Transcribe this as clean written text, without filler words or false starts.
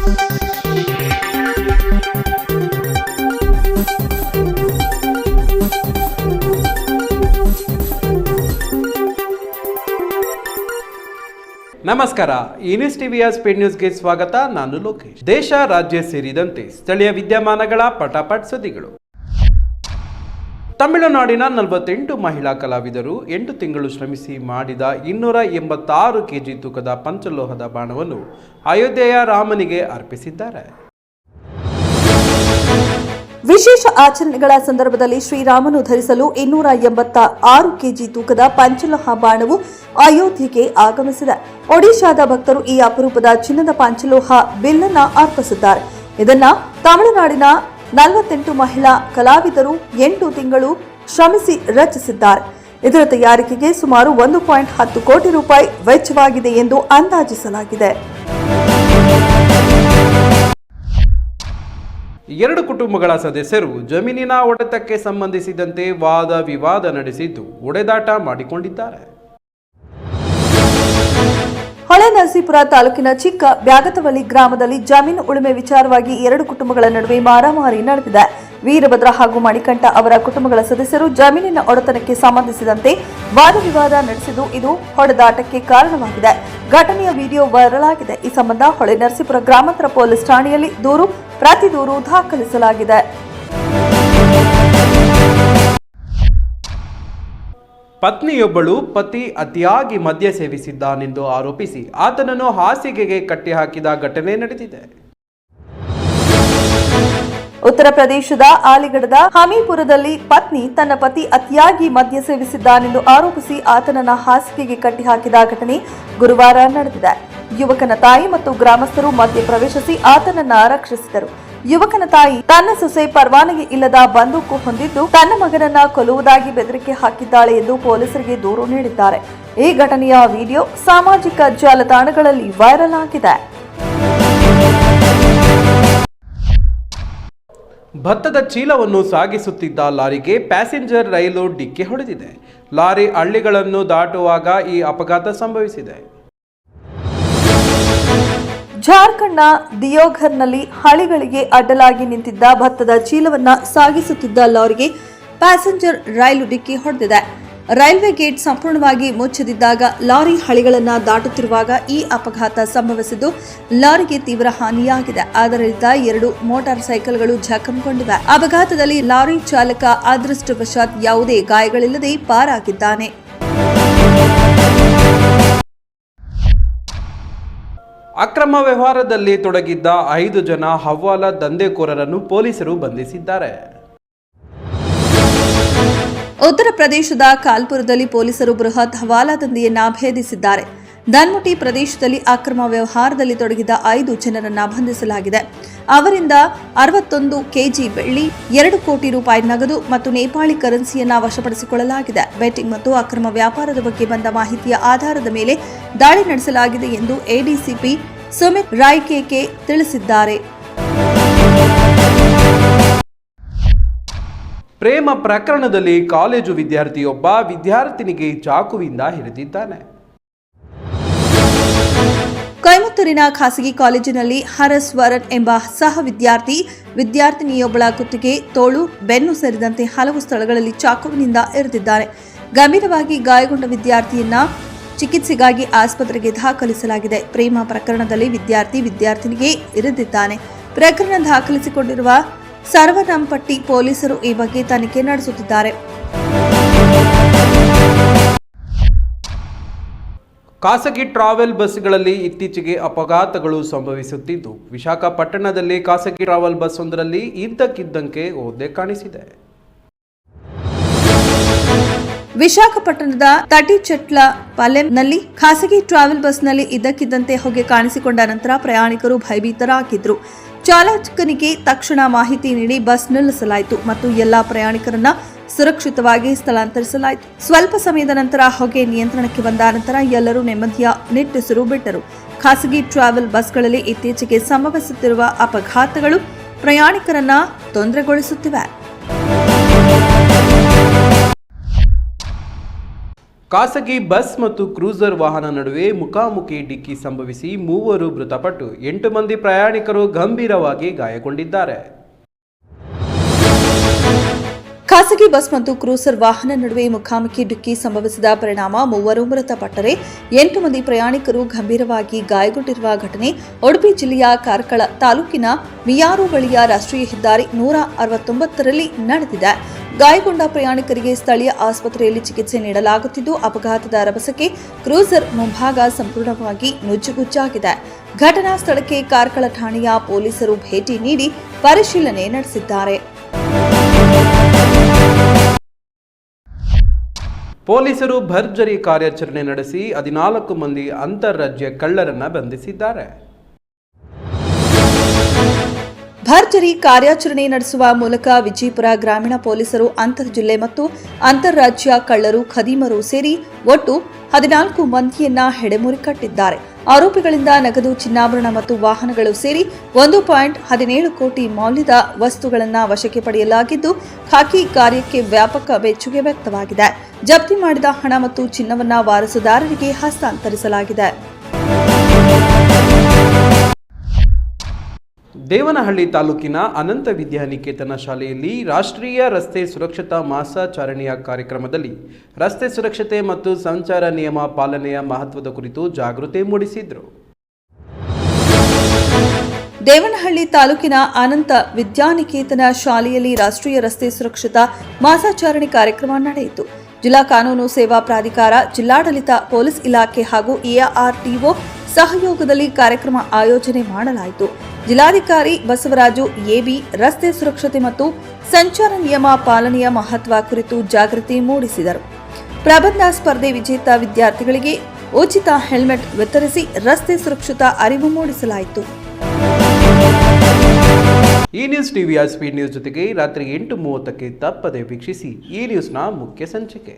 ನಮಸ್ಕಾರ, ನ್ಯೂಸ್ ಟಿವಿಯ ಸ್ಪೀಡ್ ನ್ಯೂಸ್ಗೆ ಸ್ವಾಗತ. ನಾನು ಲೋಕೇಶ್. ದೇಶ ರಾಜ್ಯ ಸೇರಿದಂತೆ ಸ್ಥಳೀಯ ವಿದ್ಯಮಾನಗಳ ಪಟಾಪಟ್ ಸುದ್ದಿಗಳು. ತಮಿಳುನಾಡಿನ 48 ಮಹಿಳಾ ಕಲಾವಿದರು 8 ತಿಂಗಳು ಶ್ರಮಿಸಿ ಮಾಡಿದ 286 ಕೆಜಿ ತೂಕದ ಪಂಚಲೋಹದ ಬಾಣವನ್ನು ಅಯೋಧ್ಯೆಯ ರಾಮನಿಗೆ ಅರ್ಪಿಸಿದ್ದಾರೆ. ವಿಶೇಷ ಆಚರಣೆಗಳ ಸಂದರ್ಭದಲ್ಲಿ ಶ್ರೀರಾಮನು ಧರಿಸಲು 286 ಕೆಜಿ ತೂಕದ ಪಂಚಲೋಹ ಬಾಣವು ಅಯೋಧ್ಯೆಗೆ ಆಗಮಿಸಿದೆ. ಒಡಿಶಾದ ಭಕ್ತರು ಈ ಅಪರೂಪದ ಚಿನ್ನದ ಪಂಚಲೋಹ ಬಿಲ್ಲನ್ನು ಅರ್ಪಿಸಿದ್ದಾರೆ. ಇದನ್ನ ತಮಿಳುನಾಡಿನ 48 ಮಹಿಳಾ ಕಲಾವಿದರು 8 ತಿಂಗಳು ಶ್ರಮಿಸಿ ರಚಿಸಿದ್ದಾರೆ. ಇದರ ತಯಾರಿಕೆಗೆ ಸುಮಾರು 1.10 ಕೋಟಿ ರೂಪಾಯಿ ವೆಚ್ಚವಾಗಿದೆ ಎಂದು ಅಂದಾಜಿಸಲಾಗಿದೆ. 2 ಕುಟುಂಬಗಳ ಸದಸ್ಯರು ಜಮೀನಿನ ಒಡೆತಕ್ಕೆ ಸಂಬಂಧಿಸಿದಂತೆ ವಾದ ವಿವಾದ ನಡೆಸಿದ್ದು ಒಡೆದಾಟ ಮಾಡಿಕೊಂಡಿದ್ದಾರೆ. ಹೊಳೆನರಸೀಪುರ ತಾಲೂಕಿನ ಚಿಕ್ಕ ಬ್ಯಾಗತವಳ್ಳಿ ಗ್ರಾಮದಲ್ಲಿ ಜಮೀನು ಉಳುಮೆ ವಿಚಾರವಾಗಿ 2 ಕುಟುಂಬಗಳ ನಡುವೆ ಮಾರಾಮಾರಿ ನಡೆದಿದೆ. ವೀರಭದ್ರ ಹಾಗೂ ಮಣಿಕಂಠ ಅವರ ಕುಟುಂಬಗಳ ಸದಸ್ಯರು ಜಮೀನಿನ ಒಡೆತನಕ್ಕೆ ಸಂಬಂಧಿಸಿದಂತೆ ವಾದ ವಿವಾದ ನಡೆಸಿದ್ದು ಇದು ಹೊಡೆದಾಟಕ್ಕೆ ಕಾರಣವಾಗಿದೆ. ಘಟನೆಯ ವಿಡಿಯೋ ವೈರಲ್ ಆಗಿದೆ. ಈ ಸಂಬಂಧ ಹೊಳೆನರಸೀಪುರ ಗ್ರಾಮಾಂತರ ಪೊಲೀಸ್ ಠಾಣೆಯಲ್ಲಿ ಪ್ರತಿ ದೂರು ದಾಖಲಿಸಲಾಗಿದೆ. ಪತ್ನಿಯೊಬ್ಬಳು ಪತಿ ಅತಿಯಾಗಿ ಮದ್ಯ ಸೇವಿಸಿದ್ದಾನೆಂದು ಆರೋಪಿಸಿ ಆತನನ್ನು ಹಾಸಿಗೆಗೆ ಕಟ್ಟಿಹಾಕಿದ ಘಟನೆ ನಡೆದಿದೆ. ಉತ್ತರ ಪ್ರದೇಶದ ಆಲಿಗಢದ ಹಮೀಪುರದಲ್ಲಿ ಪತ್ನಿ ತನ್ನ ಪತಿ ಅತಿಯಾಗಿ ಮದ್ಯ ಸೇವಿಸಿದ್ದಾನೆಂದು ಆರೋಪಿಸಿ ಆತನನ್ನ ಹಾಸಿಗೆಗೆ ಕಟ್ಟಿಹಾಕಿದ ಘಟನೆ ಗುರುವಾರ ನಡೆದಿದೆ. ಯುವಕನ ತಾಯಿ ಮತ್ತು ಗ್ರಾಮಸ್ಥರು ಮಧ್ಯ ಪ್ರವೇಶಿಸಿ ಆತನನ್ನ ರಕ್ಷಿಸಿದರು. ಯುವಕನ ತಾಯಿ ತನ್ನ ಸೊಸೆ ಪರವಾನಗಿ ಇಲ್ಲದ ಬಂದೂಕು ಹೊಂದಿದ್ದು ತನ್ನ ಮಗನನ್ನ ಕೊಲ್ಲುವುದಾಗಿ ಬೆದರಿಕೆ ಹಾಕಿದ್ದಾಳೆ ಎಂದು ಪೊಲೀಸರಿಗೆ ದೂರು ನೀಡಿದ್ದಾರೆ. ಈ ಘಟನೆಯ ವಿಡಿಯೋ ಸಾಮಾಜಿಕ ಜಾಲತಾಣಗಳಲ್ಲಿ ವೈರಲ್ ಆಗಿದೆ. ಭತ್ತದ ಚೀಲವನ್ನು ಸಾಗಿಸುತ್ತಿದ್ದ ಲಾರಿಗೆ ಪ್ಯಾಸೆಂಜರ್ ರೈಲು ಡಿಕ್ಕಿ ಹೊಡೆದಿದೆ. ಲಾರಿ ಹಳ್ಳಿಗಳನ್ನು ದಾಟುವಾಗ ಈ ಅಪಘಾತ ಸಂಭವಿಸಿದೆ. ಜಾರ್ಖಂಡ್ನ ದಿಯೋಘರ್ನಲ್ಲಿ ಹಳಿಗಳಿಗೆ ಅಡ್ಡಲಾಗಿ ನಿಂತಿದ್ದ ಭತ್ತದ ಚೀಲವನ್ನ ಸಾಗಿಸುತ್ತಿದ್ದ ಲಾರಿಗೆ ಪ್ಯಾಸೆಂಜರ್ ರೈಲು ಡಿಕ್ಕಿ ಹೊಡೆದಿದೆ. ರೈಲ್ವೆ ಗೇಟ್ ಸಂಪೂರ್ಣವಾಗಿ ಮುಚ್ಚದಿದ್ದಾಗ ಲಾರಿ ಹಳಿಗಳನ್ನು ದಾಟುತ್ತಿರುವಾಗ ಈ ಅಪಘಾತ ಸಂಭವಿಸಿದ್ದು ಲಾರಿಗೆ ತೀವ್ರ ಹಾನಿಯಾಗಿದೆ. ಅದರಿಂದ 2 ಮೋಟಾರ್ ಸೈಕಲ್ಗಳು ಜಖಂಗೊಂಡಿವೆ. ಅಪಘಾತದಲ್ಲಿ ಲಾರಿ ಚಾಲಕ ಅದೃಷ್ಟವಶಾತ್ ಯಾವುದೇ ಗಾಯಗಳಿಲ್ಲದೆ ಪಾರಾಗಿದ್ದಾನೆ. ಅಕ್ರಮ ವ್ಯವಹಾರದಲ್ಲಿ ತೊಡಗಿದ್ದ 5 ಜನ ಹವಾಲಾ ದಂಧೆಕೋರರನ್ನು ಪೊಲೀಸರು ಬಂಧಿಸಿದ್ದಾರೆ. ಉತ್ತರ ಪ್ರದೇಶದ ಕಾಲ್ಪುರದಲ್ಲಿ ಪೊಲೀಸರು ಬೃಹತ್ ಹವಾಲಾ ದಂಧೆಯನ್ನ ಭೇದಿಸಿದ್ದಾರೆ. ಧನ್ಮುಟಿ ಪ್ರದೇಶದಲ್ಲಿ ಅಕ್ರಮ ವ್ಯವಹಾರದಲ್ಲಿ ತೊಡಗಿದ್ದ 5 ಜನರನ್ನ ಬಂಧಿಸಲಾಗಿದೆ. ಅವರಿಂದ 61 ಕೆಜಿ ಬೆಳ್ಳಿ, 2 ಕೋಟಿ ರೂಪಾಯಿ ನಗದು ಮತ್ತು ನೇಪಾಳಿ ಕರೆನ್ಸಿಯನ್ನ ವಶಪಡಿಸಿಕೊಳ್ಳಲಾಗಿದೆ. ಬೆಟ್ಟಿಂಗ್ ಮತ್ತು ಅಕ್ರಮ ವ್ಯಾಪಾರದ ಬಗ್ಗೆ ಬಂದ ಮಾಹಿತಿಯ ಆಧಾರದ ಮೇಲೆ ದಾಳಿ ನಡೆಸಲಾಗಿದೆ ಎಂದು ಎಡಿಸಿಪಿ ಸುಮಿತ್ ರಾಯ್ಕೇಕೆ ತಿಳಿಸಿದ್ದಾರೆ. ಪ್ರೇಮ ಪ್ರಕರಣದಲ್ಲಿ ಕಾಲೇಜು ವಿದ್ಯಾರ್ಥಿಯೊಬ್ಬ ವಿದ್ಯಾರ್ಥಿನಿಗೆ ಚಾಕುವಿಂದ ಇರಿದಿದ್ದಾನೆ. ಕೊಯಮತ್ತೂರಿನ ಖಾಸಗಿ ಕಾಲೇಜಿನಲ್ಲಿ ಹರಸ್ವರನ್ ಎಂಬ ಸಹ ವಿದ್ಯಾರ್ಥಿನಿಯೊಬ್ಬಳ ಕುತ್ತಿಗೆ, ತೋಳು, ಬೆನ್ನು ಸೇರಿದಂತೆ ಹಲವು ಸ್ಥಳಗಳಲ್ಲಿ ಚಾಕುವಿನಿಂದ ಇರಿದಿದ್ದಾನೆ. ಗಂಭೀರವಾಗಿ ಗಾಯಗೊಂಡ ವಿದ್ಯಾರ್ಥಿಯನ್ನ ಚಿಕಿತ್ಸೆಗಾಗಿ ಆಸ್ಪತ್ರೆಗೆ ದಾಖಲಿಸಲಾಗಿದೆ. ಪ್ರೇಮ ಪ್ರಕರಣದಲ್ಲಿ ವಿದ್ಯಾರ್ಥಿನಿಗೆ ಇರಿದಿದ್ದಾನೆ. ಪ್ರಕರಣ ದಾಖಲಿಸಿಕೊಂಡಿರುವ ಸರ್ವನಂಪಟ್ಟಿ ಪೊಲೀಸರು ಈ ಬಗ್ಗೆ ತನಿಖೆ ನಡೆಸುತ್ತಿದ್ದಾರೆ. ಖಾಸಗಿ ಟ್ರಾವೆಲ್ ಬಸ್ಗಳಲ್ಲಿ ಇತ್ತೀಚೆಗೆ ಅಪಘಾತಗಳು ಸಂಭವಿಸುತ್ತಿದ್ದು ವಿಶಾಖಪಟ್ಟಣದಲ್ಲಿ ಖಾಸಗಿ ಟ್ರಾವೆಲ್ ಬಸ್ ಒಂದರಲ್ಲಿ ಇದ್ದಕ್ಕಿದ್ದಂತೆ ಒದ್ದೆ ಕಾಣಿಸಿದೆ. ವಿಶಾಖಪಟ್ಟಣದ ತಟಿಚಟ್ಲ ಪಾಲೆಂನಲ್ಲಿ ಖಾಸಗಿ ಟ್ರಾವೆಲ್ ಬಸ್ನಲ್ಲಿ ಇದ್ದಕ್ಕಿದ್ದಂತೆ ಹೊಗೆ ಕಾಣಿಸಿಕೊಂಡ ನಂತರ ಪ್ರಯಾಣಿಕರು ಭಯಭೀತರಾಗಿದ್ರು. ಚಾಲಕನಿಗೆ ತಕ್ಷಣ ಮಾಹಿತಿ ನೀಡಿ ಬಸ್ ನಿಲ್ಲಿಸಲಾಯಿತು ಮತ್ತು ಎಲ್ಲಾ ಪ್ರಯಾಣಿಕರನ್ನ ಸುರಕ್ಷಿತವಾಗಿ ಸ್ಥಳಾಂತರಿಸಲಾಯಿತು. ಸ್ವಲ್ಪ ಸಮಯದ ನಂತರ ಹೊಗೆ ನಿಯಂತ್ರಣಕ್ಕೆ ಬಂದ ನಂತರ ಎಲ್ಲರೂ ನೆಮ್ಮದಿಯ ನಿಟ್ಟುಸಿರು ಬಿಟ್ಟರು. ಖಾಸಗಿ ಟ್ರಾವೆಲ್ ಬಸ್ಗಳಲ್ಲಿ ಇತ್ತೀಚೆಗೆ ಸಂಭವಿಸುತ್ತಿರುವ ಅಪಘಾತಗಳು ಪ್ರಯಾಣಿಕರನ್ನ ತೊಂದರೆಗೊಳಿಸುತ್ತಿವೆ. ಖಾಸಗಿ ಬಸ್ ಮತ್ತು ಕ್ರೂಸರ್ ವಾಹನ ನಡುವೆ ಮುಖಾಮುಖಿ ಡಿಕ್ಕಿ ಸಂಭವಿಸಿ 3 ಮೃತಪಟ್ಟು 8 ಮಂದಿ ಪ್ರಯಾಣಿಕರು ಗಂಭೀರವಾಗಿ ಗಾಯಗೊಂಡಿದ್ದಾರೆ. ಖಾಸಗಿ ಬಸ್ ಮತ್ತು ಕ್ರೂಸರ್ ವಾಹನ ನಡುವೆ ಮುಖಾಮುಖಿ ಡಿಕ್ಕಿ ಸಂಭವಿಸಿದ ಪರಿಣಾಮ 3 ಮೃತಪಟ್ಟರೆ 8 ಮಂದಿ ಪ್ರಯಾಣಿಕರು ಗಂಭೀರವಾಗಿ ಗಾಯಗೊಂಡಿರುವ ಘಟನೆ ಉಡುಪಿ ಜಿಲ್ಲೆಯ ಕಾರ್ಕಳ ತಾಲೂಕಿನ ಮಿಯಾರು ಬಳಿಯ ರಾಷ್ಟ್ರೀಯ ಹೆದ್ದಾರಿ 169ರಲ್ಲಿ ನಡೆದಿದೆ. ಗಾಯಗೊಂಡ ಪ್ರಯಾಣಿಕರಿಗೆ ಸ್ಥಳೀಯ ಆಸ್ಪತ್ರೆಯಲ್ಲಿ ಚಿಕಿತ್ಸೆ ನೀಡಲಾಗುತ್ತಿದ್ದು, ಅಪಘಾತದ ರಭಸಕ್ಕೆ ಕ್ರೂಸರ್ ಮುಂಭಾಗ ಸಂಪೂರ್ಣವಾಗಿ ನುಜ್ಜುಗುಜ್ಜಾಗಿದೆ. ಘಟನಾ ಸ್ಥಳಕ್ಕೆ ಕಾರ್ಕಳ ಠಾಣೆಯ ಪೊಲೀಸರು ಭೇಟಿ ನೀಡಿ ಪರಿಶೀಲನೆ ನಡೆಸಿದ್ದಾರೆ. ಪೊಲೀಸರು ಭರ್ಜರಿ ಕಾರ್ಯಾಚರಣೆ ನಡೆಸಿ 14 ಮಂದಿ ಅಂತಾರಾಜ್ಯ ಕಳ್ಳರನ್ನ ಬಂಧಿಸಿದ್ದಾರೆ. ಭರ್ಜರಿ ಕಾರ್ಯಾಚರಣೆ ನಡೆಸುವ ಮೂಲಕ ವಿಜಯಪುರ ಗ್ರಾಮೀಣ ಪೊಲೀಸರು ಅಂತರ್ ಜಿಲ್ಲೆ ಮತ್ತು ಅಂತಾರಾಜ್ಯ ಕಳ್ಳರು ಖದೀಮರು ಸೇರಿ ಒಟ್ಟು 14 ಮಂದಿಯನ್ನ ಹೆಡೆಮುರಿ ಕಟ್ಟಿದ್ದಾರೆ. ಆರೋಪಿಗಳಿಂದ ನಗದು, ಚಿನ್ನಾಭರಣ ಮತ್ತು ವಾಹನಗಳು ಸೇರಿ 1.17 ಕೋಟಿ ಮೌಲ್ಯದ ವಸ್ತುಗಳನ್ನು ವಶಕ್ಕೆ ಪಡೆಯಲಾಗಿದ್ದು, ಖಾಕಿ ಕಾರ್ಯಕ್ಕೆ ವ್ಯಾಪಕ ಮೆಚ್ಚುಗೆ ವ್ಯಕ್ತವಾಗಿದೆ. ಜಪ್ತಿ ಮಾಡಿದ ಹಣ ಮತ್ತು ಚಿನ್ನವನ್ನ ವಾರಸುದಾರರಿಗೆ ಹಸ್ತಾಂತರಿಸಲಾಗಿದೆ. ದೇವನಹಳ್ಳಿ ತಾಲೂಕಿನ ಅನಂತ ವಿದ್ಯಾನಿಕೇತನ ಶಾಲೆಯಲ್ಲಿ ರಾಷ್ಟ್ರೀಯ ರಸ್ತೆ ಸುರಕ್ಷತಾ ಮಾಸಾಚರಣೆಯ ಕಾರ್ಯಕ್ರಮದಲ್ಲಿ ರಸ್ತೆ ಸುರಕ್ಷತೆ ಮತ್ತು ಸಂಚಾರ ನಿಯಮ ಪಾಲನೆಯ ಮಹತ್ವದ ಕುರಿತು ಜಾಗೃತಿ ಮೂಡಿಸಿದರು. ದೇವನಹಳ್ಳಿ ತಾಲೂಕಿನ ಅನಂತ ವಿದ್ಯಾನಿಕೇತನ ಶಾಲೆಯಲ್ಲಿ ರಾಷ್ಟ್ರೀಯ ರಸ್ತೆ ಸುರಕ್ಷತಾ ಮಾಸಾಚರಣೆ ಕಾರ್ಯಕ್ರಮ ನಡೆಯಿತು. ಜಿಲ್ಲಾ ಕಾನೂನು ಸೇವಾ ಪ್ರಾಧಿಕಾರ, ಜಿಲ್ಲಾಡಳಿತ, ಪೊಲೀಸ್ ಇಲಾಖೆ ಹಾಗೂ ಎಆರ್ಟಿಒ ಸಹಯೋಗದಲ್ಲಿ ಕಾರ್ಯಕ್ರಮ ಆಯೋಜನೆ ಮಾಡಲಾಯಿತು. ಜಿಲ್ಲಾಧಿಕಾರಿ ಬಸವರಾಜು ಎಬಿ ರಸ್ತೆ ಸುರಕ್ಷತೆ ಮತ್ತು ಸಂಚಾರ ನಿಯಮ ಪಾಲನೆಯ ಮಹತ್ವ ಕುರಿತು ಜಾಗೃತಿ ಮೂಡಿಸಿದರು. ಪ್ರಬಂಧ ಸ್ಪರ್ಧೆ ವಿಜೇತ ವಿದ್ಯಾರ್ಥಿಗಳಿಗೆ ಉಚಿತ ಹೆಲ್ಮೆಟ್ ವಿತರಿಸಿ ರಸ್ತೆ ಸುರಕ್ಷತಾ ಅರಿವು ಮೂಡಿಸಲಾಯಿತು. ಈ ನ್ಯೂಸ್ ಟಿವಿಯ ಸ್ಪೀಡ್ ನ್ಯೂಸ್ ಜೊತೆಗೆ ರಾತ್ರಿ 8:30ಕ್ಕೆ ತಪ್ಪದೆ ವೀಕ್ಷಿಸಿ. ಈ ನ್ಯೂಸ್ನ ಮುಖ್ಯ ಸಂಚಿಕೆ.